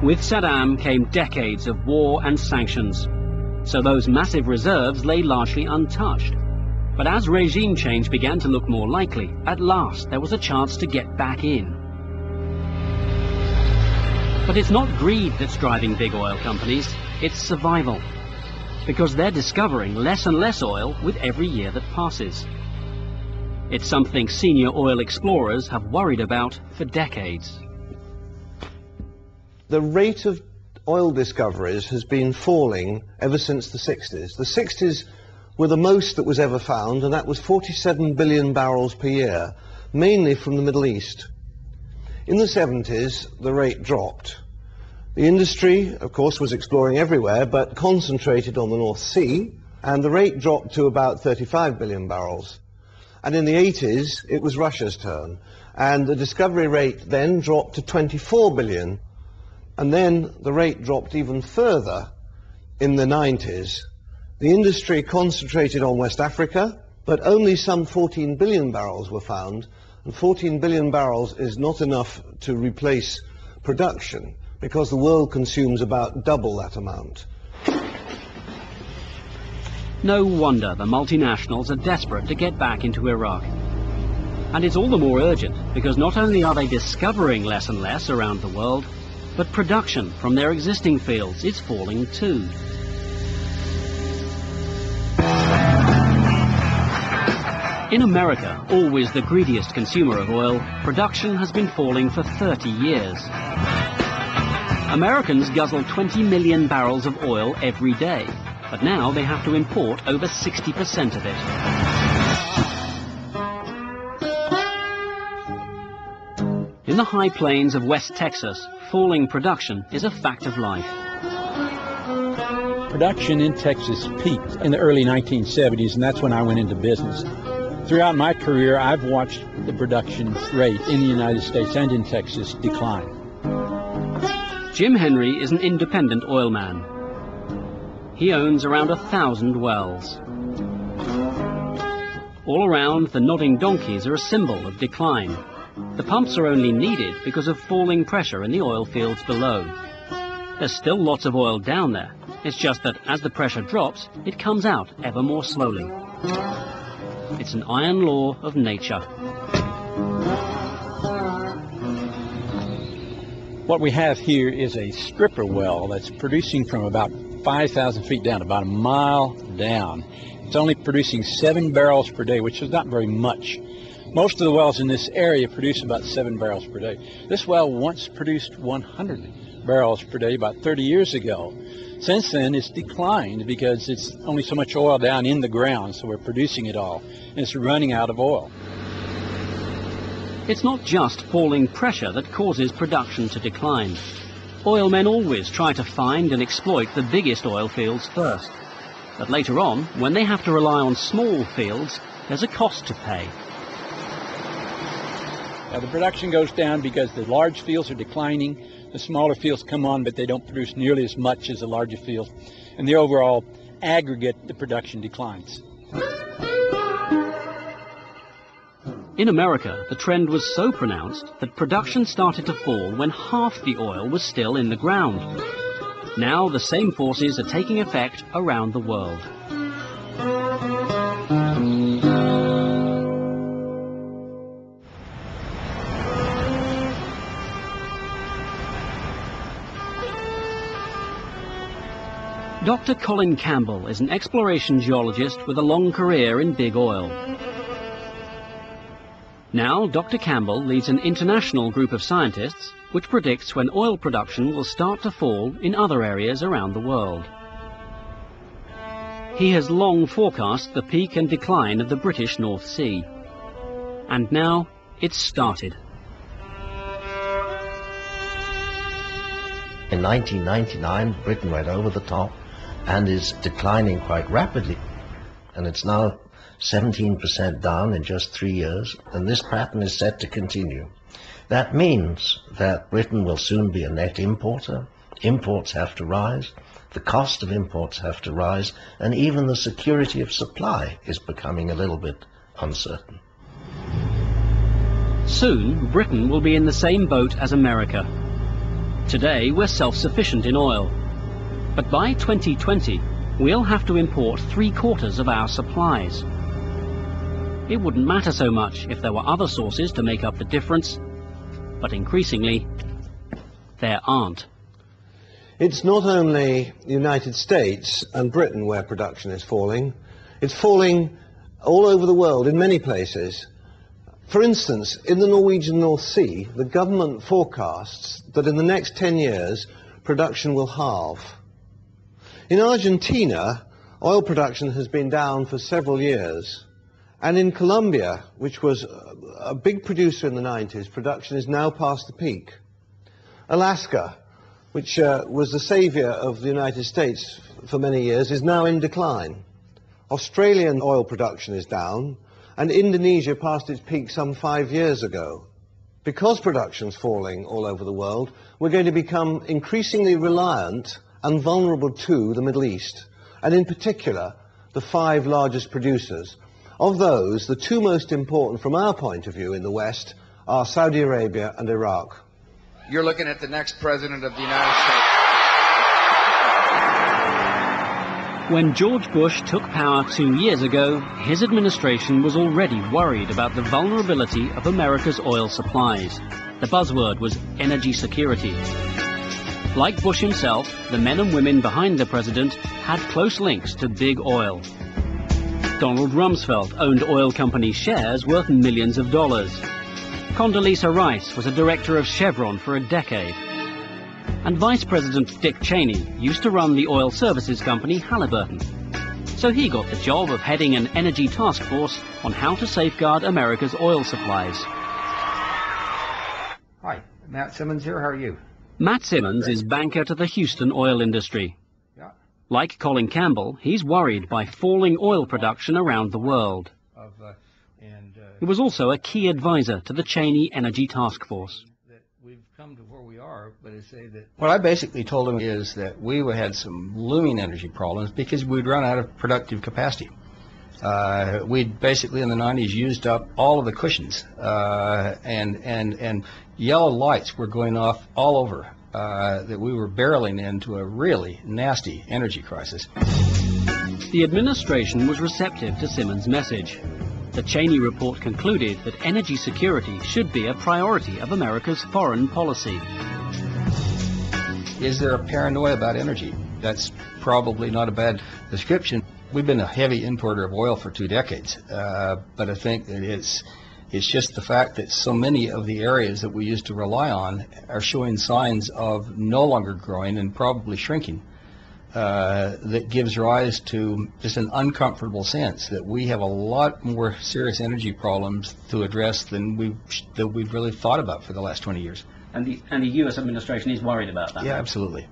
With Saddam came decades of war and sanctions, so those massive reserves lay largely untouched. But as regime change began to look more likely, at last there was a chance to get back in. But it's not greed that's driving big oil companies, it's survival. Because they're discovering less and less oil with every year that passes. It's something senior oil explorers have worried about for decades. The rate of oil discoveries has been falling ever since the 60s. The 60s were the most that was ever found, and that was 47 billion barrels per year, mainly from the Middle East. In the 70s, the rate dropped. The industry, of course, was exploring everywhere, but concentrated on the North Sea, and the rate dropped to about 35 billion barrels. And in the 80s, it was Russia's turn, and the discovery rate then dropped to 24 billion. And then the rate dropped even further in the 90s. The industry concentrated on West Africa, but only some 14 billion barrels were found, and 14 billion barrels is not enough to replace production, because the world consumes about double that amount. No wonder the multinationals are desperate to get back into Iraq. And it's all the more urgent, because not only are they discovering less and less around the world, but production from their existing fields is falling too. In America, always the greediest consumer of oil, production has been falling for 30 years. Americans guzzle 20 million barrels of oil every day, but now they have to import over 60% of it. In the high plains of West Texas, falling production is a fact of life. Production in Texas peaked in the early 1970s, and that's when I went into business. Throughout my career, I've watched the production rate in the United States and in Texas decline. Jim Henry is an independent oil man. He owns around 1,000 wells. All around, the nodding donkeys are a symbol of decline. The pumps are only needed because of falling pressure in the oil fields below. There's still lots of oil down there. It's just that as the pressure drops, it comes out ever more slowly. It's an iron law of nature. What we have here is a stripper well that's producing from about 5,000 feet down, about a mile down. It's only producing 7 barrels per day, which is not very much. Most of the wells in this area produce about 7 barrels per day. This well once produced 100 barrels per day about 30 years ago. Since then, it's declined because it's only so much oil down in the ground, so we're producing it all, and it's running out of oil. It's not just falling pressure that causes production to decline. Oil men always try to find and exploit the biggest oil fields first. But later on, when they have to rely on small fields, there's a cost to pay. Now, the production goes down because the large fields are declining. The smaller fields come on, but they don't produce nearly as much as the larger fields. And the overall aggregate, the production declines. In America, the trend was so pronounced that production started to fall when half the oil was still in the ground. Now the same forces are taking effect around the world. Dr. Colin Campbell is an exploration geologist with a long career in big oil. Now, Dr. Campbell leads an international group of scientists which predicts when oil production will start to fall in other areas around the world. He has long forecast the peak and decline of the British North Sea. And now, it's started. In 1999, Britain went over the top and is declining quite rapidly. And it's now 17% down in just 3 years, and this pattern is set to continue. That means that Britain will soon be a net importer. Imports have to rise, the cost of imports have to rise, and even the security of supply is becoming a little bit uncertain. Soon, Britain will be in the same boat as America. Today, we're self-sufficient in oil. But by 2020, we'll have to import 3/4 of our supplies. It wouldn't matter so much if there were other sources to make up the difference, but increasingly, there aren't. It's not only the United States and Britain where production is falling, it's falling all over the world in many places. For instance, in the Norwegian North Sea, the government forecasts that in the next 10 years, production will halve. In Argentina, oil production has been down for several years. And in Colombia, which was a big producer in the 90s, production is now past the peak. Alaska, which was the savior of the United States for many years, is now in decline. Australian oil production is down, and Indonesia passed its peak some 5 years ago. Because production's falling all over the world, we're going to become increasingly reliant and vulnerable to the Middle East, and in particular, the 5 largest producers. Of those, the 2 most important from our point of view in the West are Saudi Arabia and Iraq. You're looking at the next president of the United States. When George Bush took power 2 years ago, his administration was already worried about the vulnerability of America's oil supplies. The buzzword was energy security. Like Bush himself, the men and women behind the president had close links to big oil. Donald Rumsfeld owned oil company shares worth millions of dollars. Condoleezza Rice was a director of Chevron for a decade. And Vice President Dick Cheney used to run the oil services company Halliburton. So he got the job of heading an energy task force on how to safeguard America's oil supplies. Hi, Matt Simmons here. How are you? Matt Simmons is banker to the Houston oil industry. Yeah. Like Colin Campbell, he's worried by falling oil production around the world. He was also a key advisor to the Cheney Energy Task Force. We've come to where we are, but I say that what I basically told him is that we had some looming energy problems because we'd run out of productive capacity. We'd basically in the 90s used up all of the cushions, and yellow lights were going off all over, that we were barreling into a really nasty energy crisis. The administration was receptive to Simmons' message. The Cheney report concluded that energy security should be a priority of America's foreign policy. Is there a paranoia about energy? That's probably not a bad description. We've been a heavy importer of oil for 2 decades, but I think that it's just the fact that so many of the areas that we used to rely on are showing signs of no longer growing and probably shrinking. That gives rise to just an uncomfortable sense that we have a lot more serious energy problems to address than we've really thought about for the last 20 years. And the U.S. administration is worried about that? Yeah, absolutely.